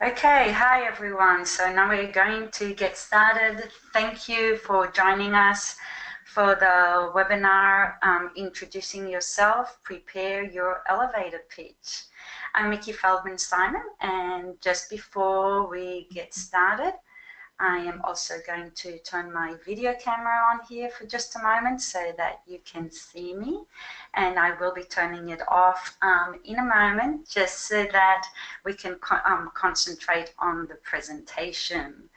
Okay, hi everyone. So now we're going to get started. Thank you for joining us for the webinar, Introducing Yourself, Prepare Your Elevator Pitch. I'm Mickey Feldman-Simon, and just before we get started, I am also going to turn my video camera on here for just a moment so that you can see me, and I will be turning it off in a moment just so that we can concentrate on the presentation.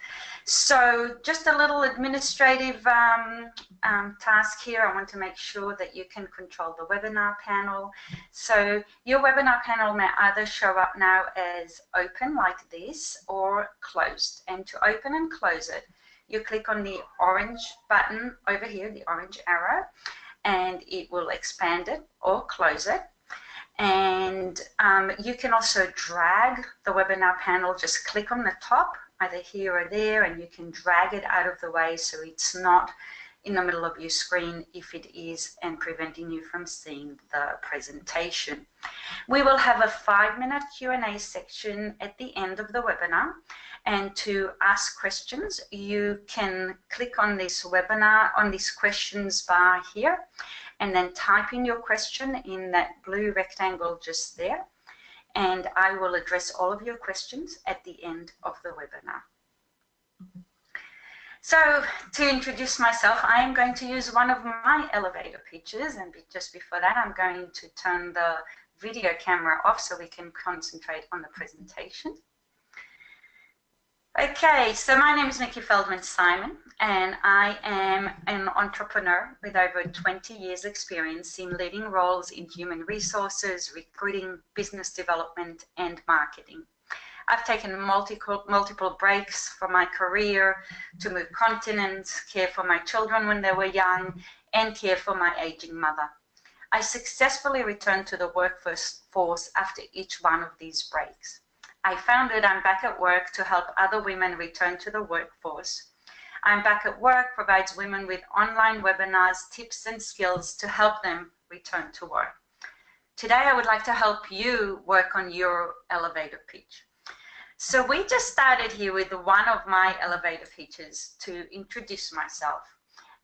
So just a little administrative task here. I want to make sure that you can control the webinar panel. So your webinar panel may either show up now as open like this or closed. And to open and close it, you click on the orange button over here, the orange arrow, and it will expand it or close it. And you can also drag the webinar panel. Just click on the top, either here or there, and you can drag it out of the way so it's not in the middle of your screen if it is, and preventing you from seeing the presentation. We will have a 5-minute Q&A section at the end of the webinar. And to ask questions, you can click on this webinar, on this questions bar here, and then type in your question in that blue rectangle just there, and I will address all of your questions at the end of the webinar. So to introduce myself, I am going to use one of my elevator pitches, and just before that I'm going to turn the video camera off so we can concentrate on the presentation. Okay, so my name is Mickey Feldman-Simon, and I am an entrepreneur with over 20 years experience in leading roles in human resources, recruiting, business development, and marketing. I've taken multiple breaks from my career to move continents, care for my children when they were young, and care for my aging mother. I successfully returned to the workforce after each one of these breaks. I founded I'm Back at Work to help other women return to the workforce. I'm Back at Work provides women with online webinars, tips, and skills to help them return to work. Today, I would like to help you work on your elevator pitch. So we just started here with one of my elevator pitches to introduce myself.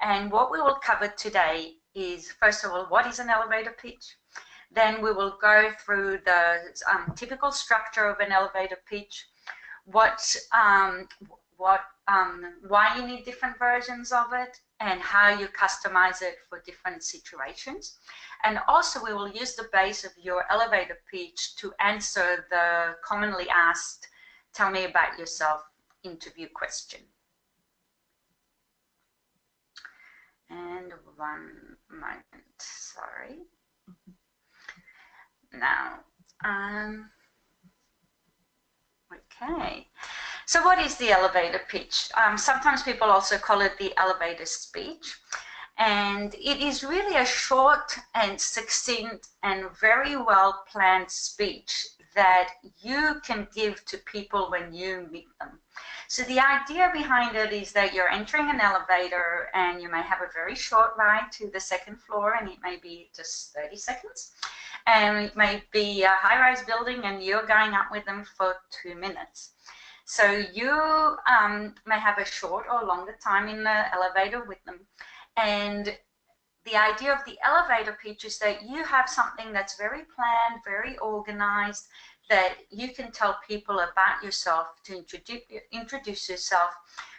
And what we will cover today is, first of all, what is an elevator pitch? Then we will go through the typical structure of an elevator pitch, why you need different versions of it, and how you customize it for different situations. And also we will use the base of your elevator pitch to answer the commonly asked, tell me about yourself interview question. And one moment, sorry. Now, okay. So what is the elevator pitch? Sometimes people also call it the elevator speech. And it is really a short and succinct and very well planned speech that you can give to people when you meet them. So the idea behind it is that you're entering an elevator and you may have a very short ride to the second floor, and it may be just 30 seconds. And it may be a high-rise building and you're going up with them for 2 minutes. So you may have a short or longer time in the elevator with them. And the idea of the elevator pitch is that you have something that's very planned, very organized, that you can tell people about yourself, to introduce yourself.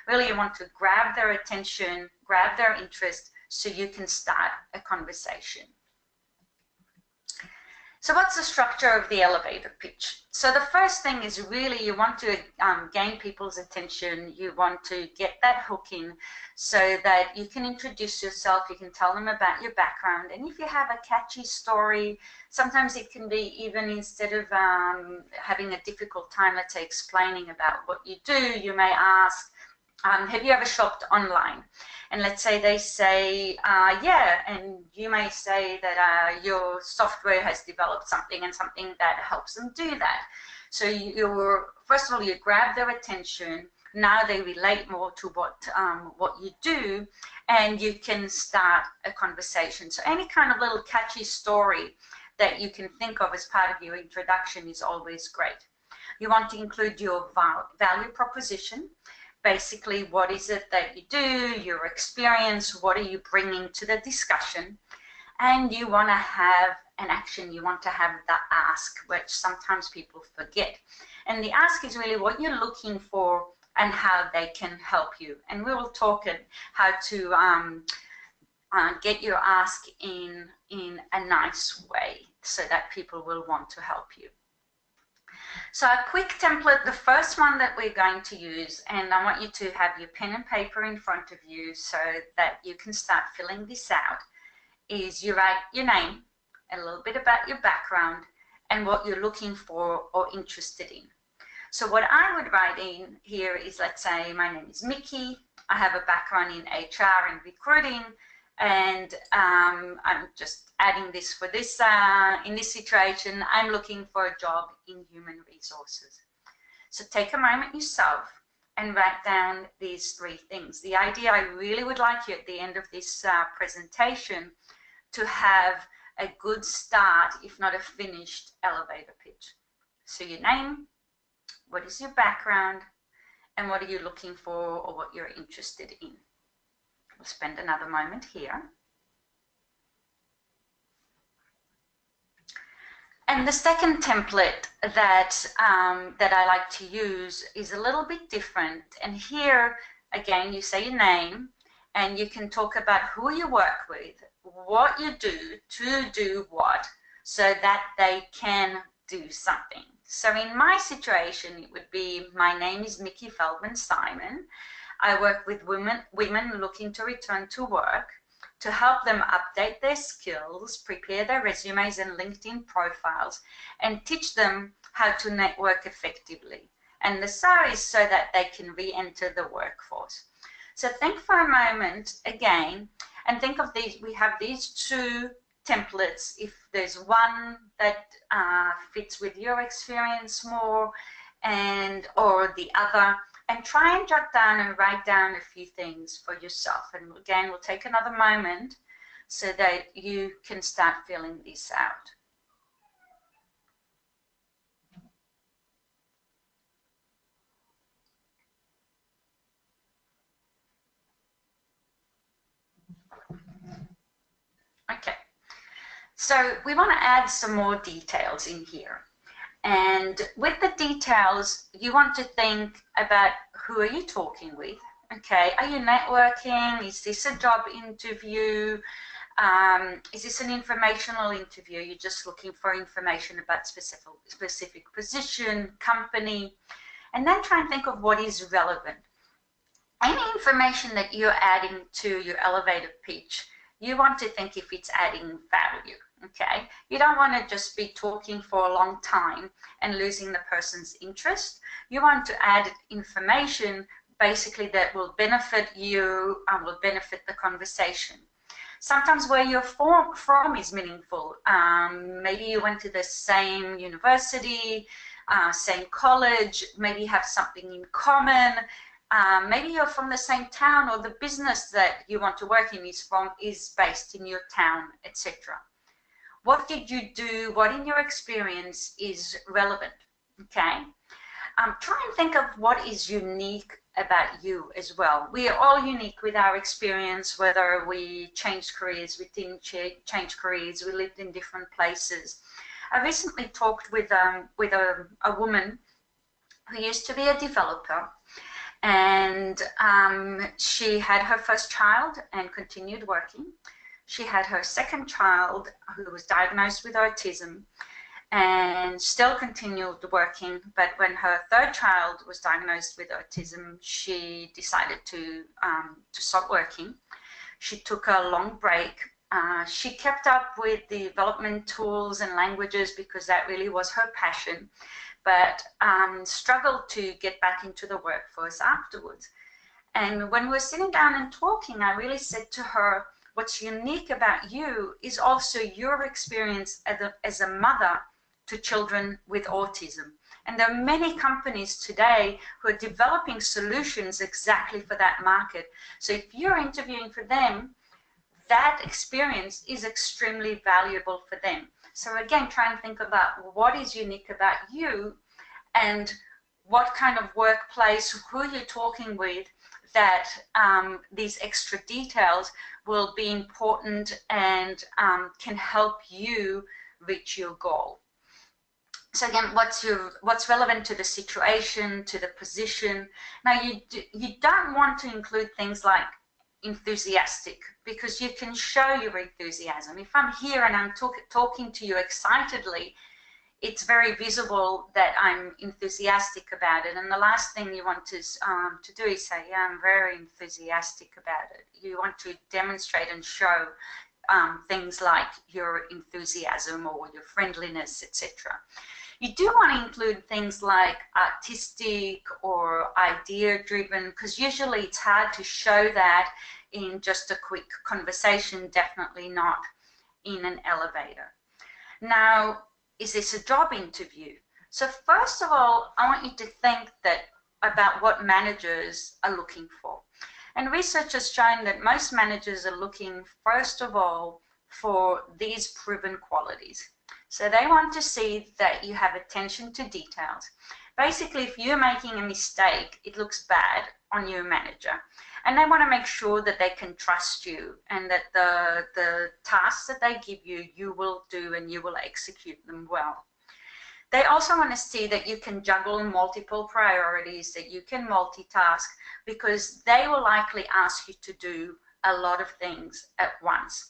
Really, you want to grab their attention, grab their interest, so you can start a conversation. So what's the structure of the elevator pitch? So the first thing is really you want to gain people's attention. You want to get that hook in so that you can introduce yourself, you can tell them about your background. And if you have a catchy story, sometimes it can be, even instead of having a difficult time, let's say, explaining about what you do, you may ask, have you ever shopped online? And let's say they say, yeah, and you may say that your software has developed something and something that helps them do that. So first of all, you grab their attention. Now they relate more to what you do, and you can start a conversation. So any kind of little catchy story that you can think of as part of your introduction is always great. You want to include your value proposition. Basically, what is it that you do, your experience, what are you bringing to the discussion? And you want to have an action, you want to have the ask, which sometimes people forget. And the ask is really what you're looking for and how they can help you. And we will talk at how to get your ask in a nice way so that people will want to help you. So a quick template, the first one that we're going to use, and I want you to have your pen and paper in front of you so that you can start filling this out, is you write your name, a little bit about your background, and what you're looking for or interested in. So what I would write in here is, let's say my name is Mickey, I have a background in HR and recruiting, and I'm just adding this for this, in this situation, I'm looking for a job in human resources. So take a moment yourself and write down these 3 things. The idea, I really would like you at the end of this presentation to have a good start, if not a finished elevator pitch. So your name, what is your background, and what are you looking for or what you're interested in. We'll spend another moment here. And the second template that, that I like to use is a little bit different. And here, again, you say your name, and you can talk about who you work with, what you do to do what, so that they can do something. So in my situation, it would be, my name is Mickey Feldman Simon. I work with women looking to return to work to help them update their skills, prepare their resumes and LinkedIn profiles, and teach them how to network effectively. And the so is so that they can re-enter the workforce. So think for a moment again, and think of these, we have these 2 templates. If there's one that fits with your experience more, and or the other, and try and jot down and write down a few things for yourself. And again, we'll take another moment so that you can start filling this out. Okay, so we want to add some more details in here. And with the details, you want to think about who are you talking with? Okay, are you networking? Is this a job interview? Is this an informational interview? You're just looking for information about specific position, company, and then try and think of what is relevant. Any information that you're adding to your elevator pitch, you want to think if it's adding value. Okay, you don't want to just be talking for a long time and losing the person's interest. You want to add information basically that will benefit you and will benefit the conversation. Sometimes where you're from is meaningful. Maybe you went to the same university, same college, maybe you have something in common. Maybe you're from the same town, or the business that you want to work in is based in your town, etc. What did you do? What in your experience is relevant? Okay. Try and think of what is unique about you as well. We are all unique with our experience, whether we changed careers, we didn't change careers, we lived in different places. I recently talked with a woman who used to be a developer, and she had her first child and continued working. She had her second child who was diagnosed with autism and still continued working, but when her third child was diagnosed with autism, she decided to stop working. She took a long break. She kept up with the development tools and languages because that really was her passion, but struggled to get back into the workforce afterwards. And when we were sitting down and talking, I really said to her, what's unique about you is also your experience as a mother to children with autism. And there are many companies today who are developing solutions exactly for that market. So if you're interviewing for them, that experience is extremely valuable for them. So again, try and think about what is unique about you and what kind of workplace, who you're talking with, that these extra details will be important and can help you reach your goal. So again, what's relevant to the situation, to the position. Now you don't want to include things like enthusiastic, because you can show your enthusiasm. If I'm here and I'm talking to you excitedly, it's very visible that I'm enthusiastic about it. And the last thing you want to do is say, yeah, I'm very enthusiastic about it. You want to demonstrate and show things like your enthusiasm or your friendliness, etc. You do want to include things like artistic or idea-driven, because usually it's hard to show that in just a quick conversation, definitely not in an elevator. Now, is this a job interview? So first of all, I want you to think about what managers are looking for. And research has shown that most managers are looking, first of all, for these proven qualities. So they want to see that you have attention to details. Basically, if you're making a mistake, it looks bad on your manager. And they want to make sure that they can trust you and that the tasks that they give you, you will do and you will execute them well. They also want to see that you can juggle multiple priorities, that you can multitask, because they will likely ask you to do a lot of things at once.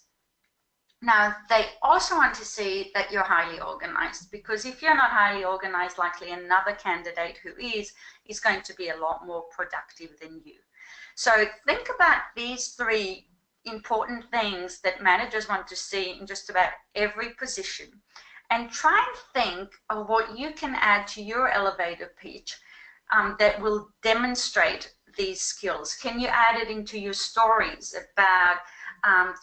Now, they also want to see that you're highly organized, because if you're not highly organized, likely another candidate who is going to be a lot more productive than you. So think about these three important things that managers want to see in just about every position, and try and think of what you can add to your elevator pitch that will demonstrate these skills. Can you add it into your stories about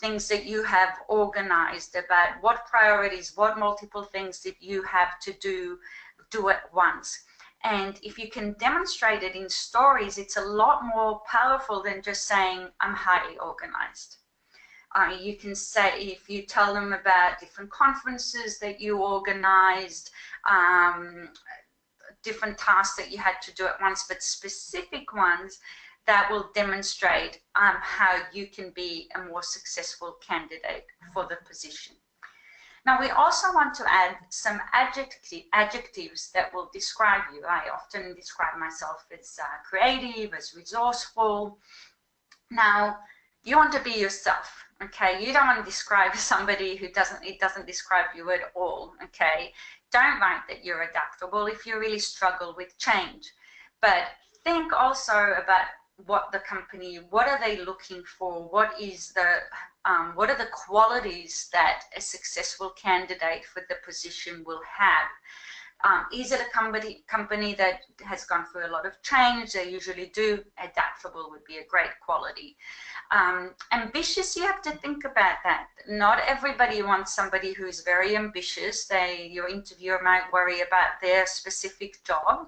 things that you have organized, about what priorities, what multiple things that you have to do at once? And if you can demonstrate it in stories, it's a lot more powerful than just saying, I'm highly organized. You can say, if you tell them about different conferences that you organized, different tasks that you had to do at once, but specific ones that will demonstrate how you can be a more successful candidate for the position. Now, we also want to add some adjectives that will describe you. I often describe myself as creative, as resourceful. Now, you want to be yourself, okay? You don't want to describe somebody who doesn't describe you at all, okay? Don't write that you're adaptable if you really struggle with change. But think also about what the company, what are they looking for? What are the qualities that a successful candidate for the position will have? Is it a company that has gone through a lot of change? They usually do. Adaptable would be a great quality. Ambitious, you have to think about that. Not everybody wants somebody who is very ambitious. Your interviewer might worry about their specific job.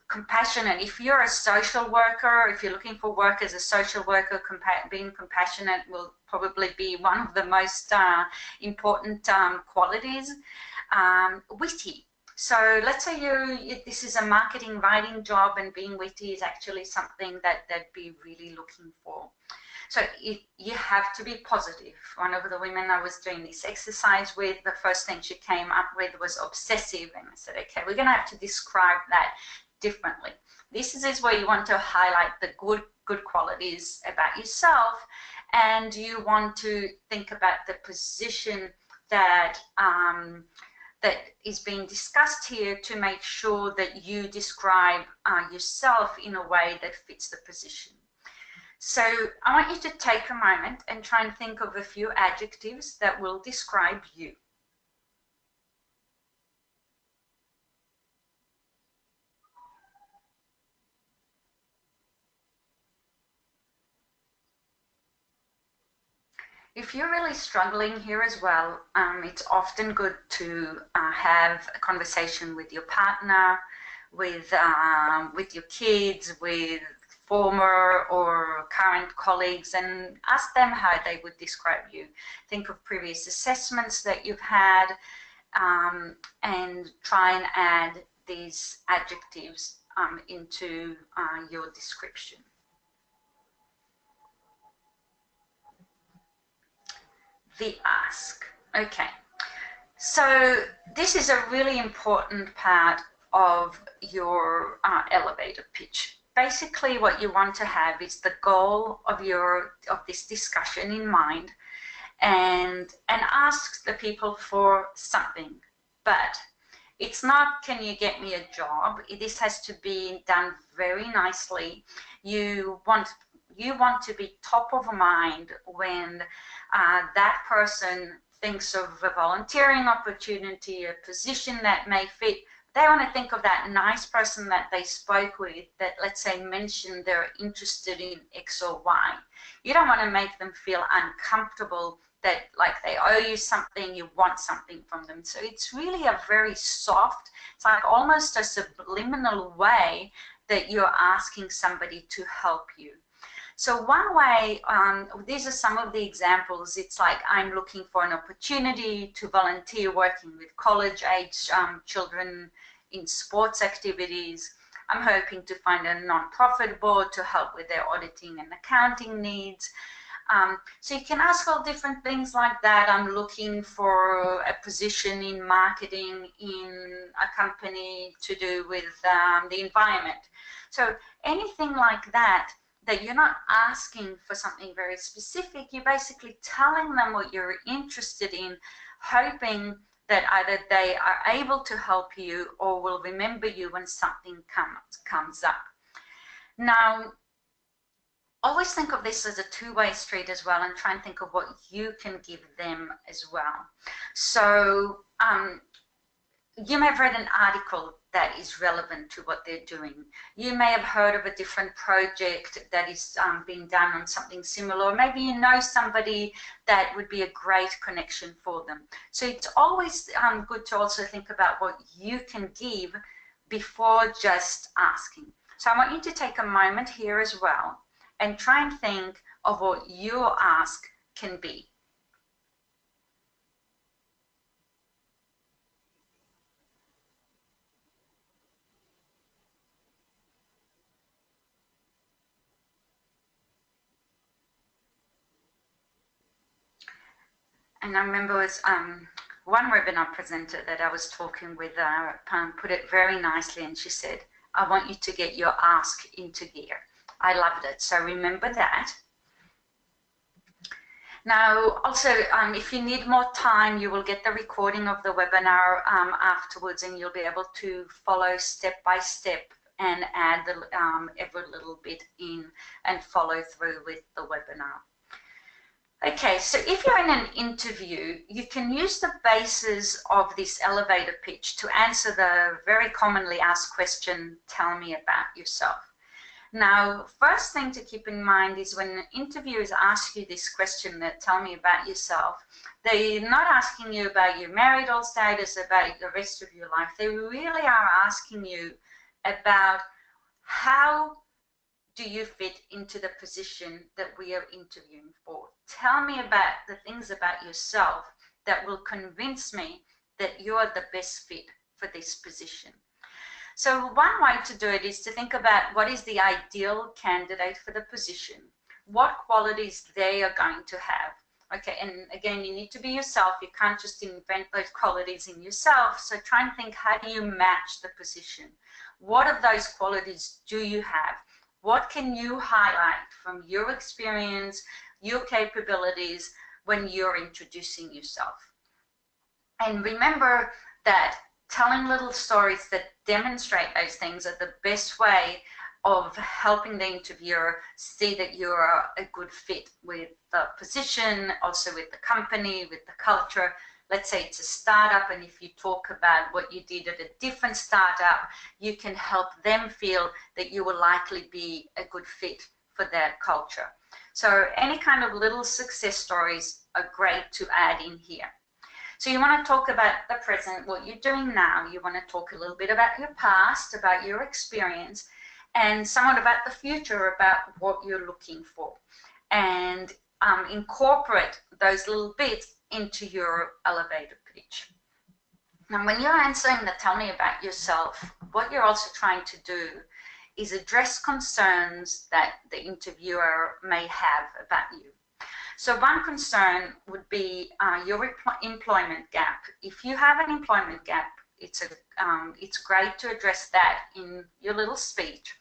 Compassionate, if you're a social worker, if you're looking for work as a social worker, being compassionate will probably be one of the most important qualities. Witty. So let's say this is a marketing writing job, and being witty is actually something that they'd be really looking for. So you have to be positive. One of the women I was doing this exercise with, the first thing she came up with was obsessive, and I said, okay, we're going to have to describe that differently. This is where you want to highlight the good qualities about yourself, and you want to think about the position that that is being discussed here, to make sure that you describe yourself in a way that fits the position. So I want you to take a moment and try and think of a few adjectives that will describe you. If you're really struggling here as well, it's often good to have a conversation with your partner, with your kids, with former or current colleagues, and ask them how they would describe you. Think of previous assessments that you've had, and try and add these adjectives into your description. The ask. Okay. So this is a really important part of your elevator pitch. Basically, what you want to have is the goal of this discussion in mind, and ask the people for something. But it's not, can you get me a job? This has to be done very nicely. You want to be top of mind when that person thinks of a volunteering opportunity, a position that may fit. They want to think of that nice person that they spoke with that, let's say, mentioned they're interested in X or Y. You don't want to make them feel uncomfortable, that like they owe you something, you want something from them. So it's really a very soft, it's like almost a subliminal way that you're asking somebody to help you. So one way, these are some of the examples. It's like, I'm looking for an opportunity to volunteer working with college-age children in sports activities. I'm hoping to find a non-profit board to help with their auditing and accounting needs. So you can ask all different things like that. I'm looking for a position in marketing in a company to do with the environment. So anything like that, that you're not asking for something very specific, you're basically telling them what you're interested in, hoping that either they are able to help you or will remember you when something comes up. Now, always think of this as a two-way street as well, and try and think of what you can give them as well. So you may have read an article that is relevant to what they're doing. You may have heard of a different project that is being done on something similar, or maybe you know somebody that would be a great connection for them. So it's always good to also think about what you can give before just asking. So I want you to take a moment here as well and try and think of what your ask can be. And I remember it was one webinar presenter that I was talking with put it very nicely, and she said, I want you to get your ask into gear. I loved it. So remember that. Now, also, if you need more time, you will get the recording of the webinar afterwards, and you'll be able to follow step by step and add every little bit in and follow through with the webinar. Okay, so if you're in an interview, you can use the basis of this elevator pitch to answer the very commonly asked question, tell me about yourself. Now, first thing to keep in mind is when interviewers ask you this question, that tell me about yourself, they're not asking you about your marital status, about the rest of your life. They really are asking you about how do you fit into the position that we are interviewing for. Tell me about the things about yourself that will convince me that you are the best fit for this position. So one way to do it is to think about what is the ideal candidate for the position, what qualities they are going to have. Okay, and again, you need to be yourself. You can't just invent those qualities in yourself. So try and think, how do you match the position? What of those qualities do you have? What can you highlight from your experience, your capabilities when you're introducing yourself? And remember that telling little stories that demonstrate those things are the best way of helping the interviewer see that you're a good fit with the position, also with the company, with the culture. Let's say it's a startup, and if you talk about what you did at a different startup, you can help them feel that you will likely be a good fit for their culture. So any kind of little success stories are great to add in here. So you want to talk about the present, what you're doing now. You want to talk a little bit about your past, about your experience, and somewhat about the future, about what you're looking for. And incorporate those little bits into your elevator pitch. Now, when you're answering the tell me about yourself, what you're also trying to do is address concerns that the interviewer may have about you. So one concern would be your employment gap. If you have an employment gap, it's great to address that in your little speech.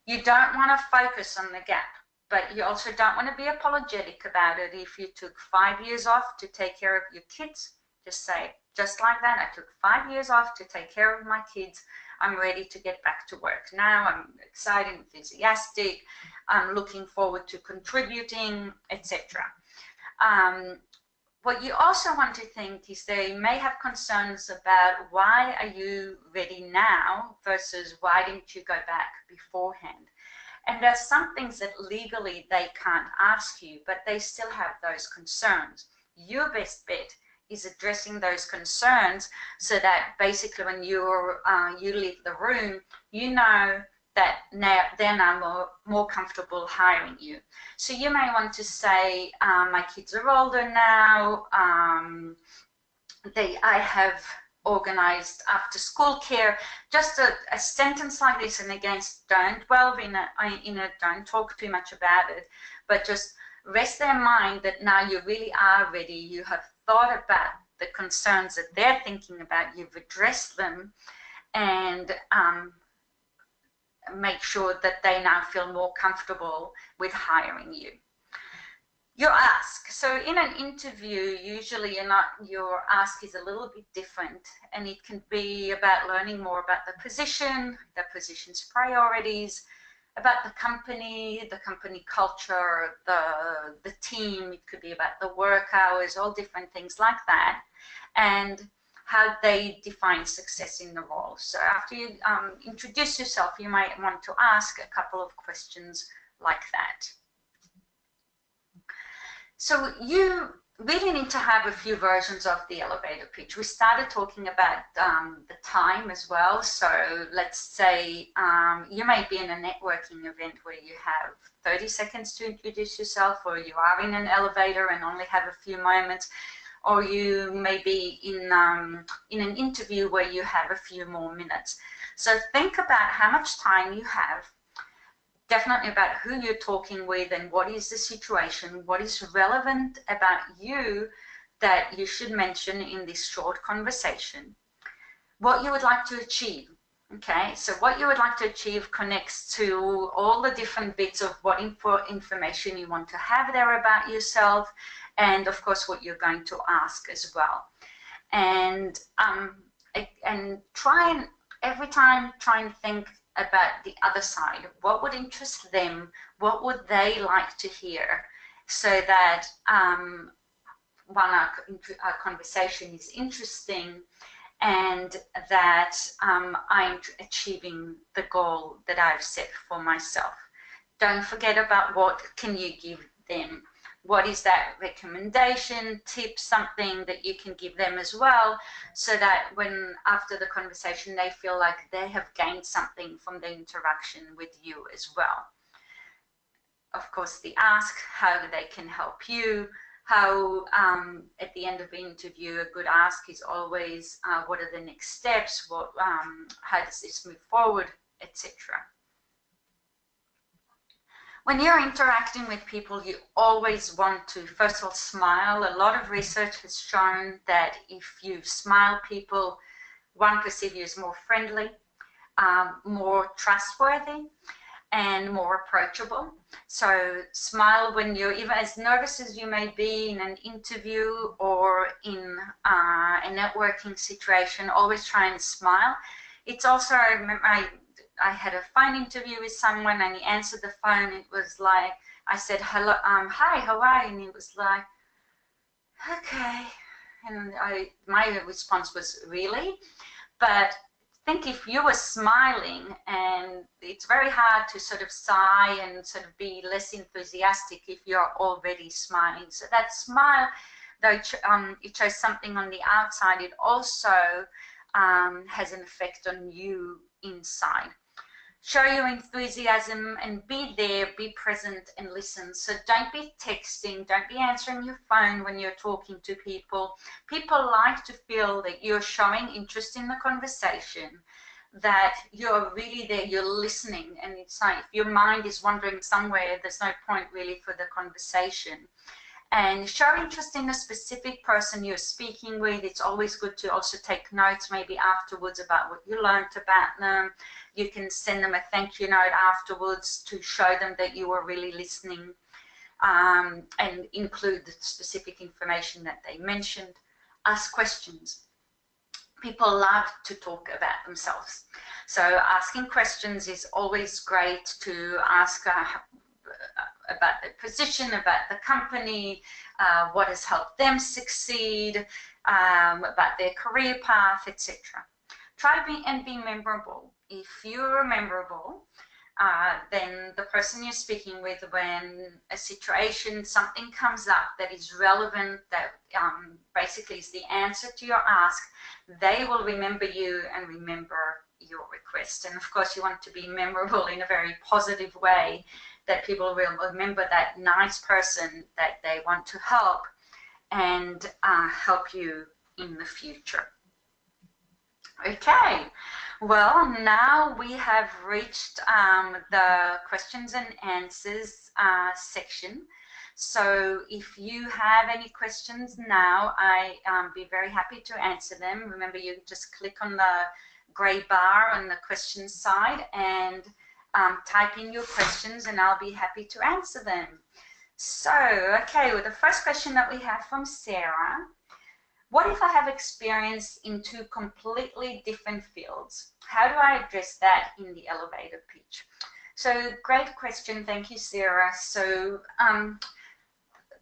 You don't want to focus on the gap, but you also don't want to be apologetic about it. If you took 5 years off to take care of your kids, just say, just like that, I took 5 years off to take care of my kids. I'm ready to get back to work now. I'm excited, enthusiastic. I'm looking forward to contributing, etc. What you also want to think is they may have concerns about why are you ready now versus why didn't you go back beforehand. And there's some things that legally they can't ask you, but they still have those concerns. Your best bet is addressing those concerns so that basically when you leave the room, you know that now they're now more comfortable hiring you. So you may want to say, my kids are older now, I have organized after school care, just a sentence like this. And again, don't delve in it, don't talk too much about it, but just rest their mind that now you really are ready. You have thought about the concerns that they're thinking about, you've addressed them, and make sure that they now feel more comfortable with hiring you. Your ask. So in an interview, usually your ask is a little bit different, and it can be about learning more about the position's priorities, about the company culture, the team. It could be about the work hours, all different things like that, and how they define success in the role. So after you introduce yourself, you might want to ask a couple of questions like that. So you really need to have a few versions of the elevator pitch. We started talking about the time as well. So let's say you may be in a networking event where you have 30 seconds to introduce yourself, or you are in an elevator and only have a few moments, or you may be in an interview where you have a few more minutes. So think about how much time you have, definitely about who you're talking with and what is the situation, what is relevant about you that you should mention in this short conversation, what you would like to achieve. Okay, so what you would like to achieve connects to all the different bits of what information you want to have there about yourself, and of course what you're going to ask as well. And every time try and think about the other side. What would interest them? What would they like to hear? So that our conversation is interesting, and that I'm achieving the goal that I've set for myself. Don't forget about what can you give them. What is that recommendation, tip, something that you can give them as well, so that when after the conversation they feel like they have gained something from the interaction with you as well. Of course, the ask, how they can help you, how at the end of the interview, a good ask is always what are the next steps, how does this move forward, etc. When you're interacting with people, you always want to, first of all, smile. A lot of research has shown that if you smile, people, one, perceive you as more friendly, more trustworthy, and more approachable. So smile when you're, even as nervous as you may be in an interview or in a networking situation, always try and smile. It's also, I remember I had a phone interview with someone, and he answered the phone. It was like, I said, hello, hi, how are you? And he was like, okay. And my response was, really? But think if you were smiling, and it's very hard to sort of sigh and sort of be less enthusiastic if you're already smiling. So that smile, though it shows something on the outside, it also has an effect on you inside. show your enthusiasm and be there, be present and listen. So don't be texting, don't be answering your phone when you're talking to people. People like to feel that you're showing interest in the conversation, that you're really there, you're listening. And it's like if your mind is wandering somewhere, there's no point really for the conversation. And show interest in a specific person you're speaking with. It's always good to also take notes maybe afterwards about what you learned about them. You can send them a thank you note afterwards to show them that you were really listening, and include the specific information that they mentioned. Ask questions. People love to talk about themselves. So asking questions is always great. To ask about the position, about the company, what has helped them succeed, about their career path, etc. Try to be memorable. If you're memorable, then the person you're speaking with, when a situation, something comes up that is relevant, that basically is the answer to your ask, they will remember you and remember your request. And of course, you want to be memorable in a very positive way, that people will remember that nice person that they want to help and help you in the future. Okay, well, now we have reached the questions and answers section. So if you have any questions now, I'd be very happy to answer them. Remember, you just click on the gray bar on the questions side and type in your questions, and I'll be happy to answer them. So, okay, well, the first question that we have from Sarah: what if I have experience in two completely different fields? How do I address that in the elevator pitch? So, great question. Thank you, Sarah. So,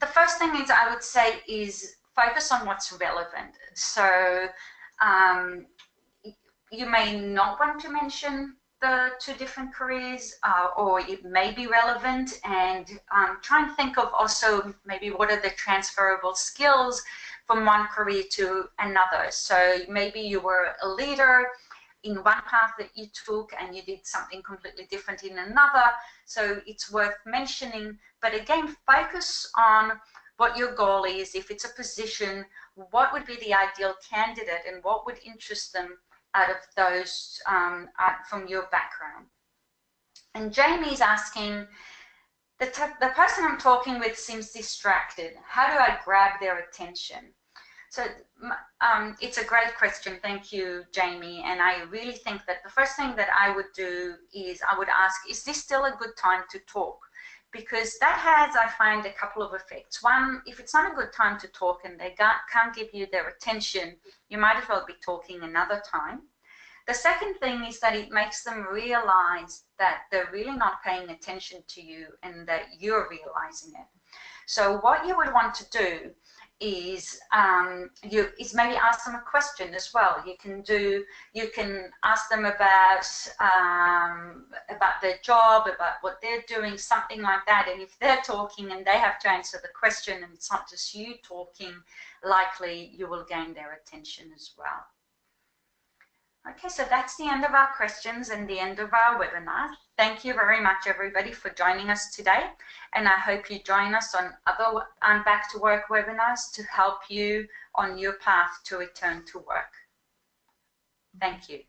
the first thing is I would say is focus on what's relevant. So, you may not want to mention the two different careers, or it may be relevant, and try and think of also maybe what are the transferable skills from one career to another. So maybe you were a leader in one path that you took and you did something completely different in another. So it's worth mentioning, but again, focus on what your goal is. If it's a position, what would be the ideal candidate and what would interest them out of those from your background. And Jamie's asking, the person I'm talking with seems distracted. How do I grab their attention? So it's a great question. Thank you, Jamie. And I really think that the first thing that I would do is I would ask, is this still a good time to talk? Because that has, I find, a couple of effects. One, if it's not a good time to talk and they can't give you their attention, you might as well be talking another time. The second thing is that it makes them realize that they're really not paying attention to you and that you're realizing it. So what you would want to do is maybe ask them a question as well. You can ask them about their job, about what they're doing, something like that. And if they're talking and they have to answer the question and it's not just you talking, likely you will gain their attention as well. Okay, so that's the end of our questions and the end of our webinar. Thank you very much, everybody, for joining us today. And I hope you join us on other Back to Work webinars to help you on your path to return to work. Thank you.